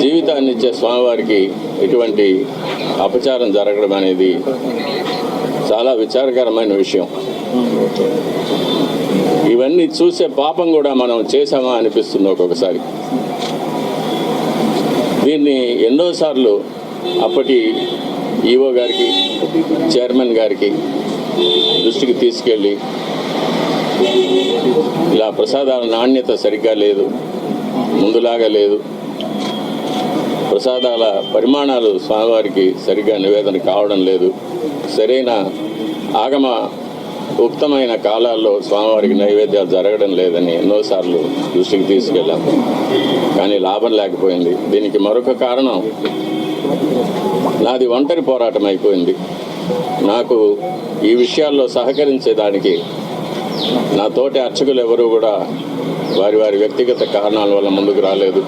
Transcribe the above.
జీవితాన్ని ఇచ్చే స్వామివారికి ఇటువంటి అపచారం జరగడం అనేది చాలా విచారకరమైన విషయం. ఇవన్నీ చూసే పాపం కూడా మనం చేశామా అనిపిస్తుంది ఒక్కొక్కసారి. దీన్ని ఎన్నోసార్లు అప్పటి ఈఓ గారికి, చైర్మన్ గారికి దృష్టికి తీసుకెళ్ళి ఇలా ప్రసాదాల నాణ్యత సరిగ్గా లేదు, ముందులాగా లేదు, ప్రసాదాల పరిమాణాలు స్వామివారికి సరిగ్గా నివేదన కావడం లేదు, సరైన ఆగమ ఉక్తమైన కాలాల్లో స్వామివారికి నైవేద్యాలు జరగడం లేదని ఎన్నోసార్లు దృష్టికి తీసుకెళ్ళాం. కానీ లాభం లేకపోయింది. దీనికి మరొక కారణం నాది ఒంటరి పోరాటం అయిపోయింది. నాకు ఈ విషయాల్లో సహకరించేదానికి నా తోటి అర్చకులు ఎవరూ కూడా వారి వ్యక్తిగత కారణాల వల్ల ముందుకు రాలేదు.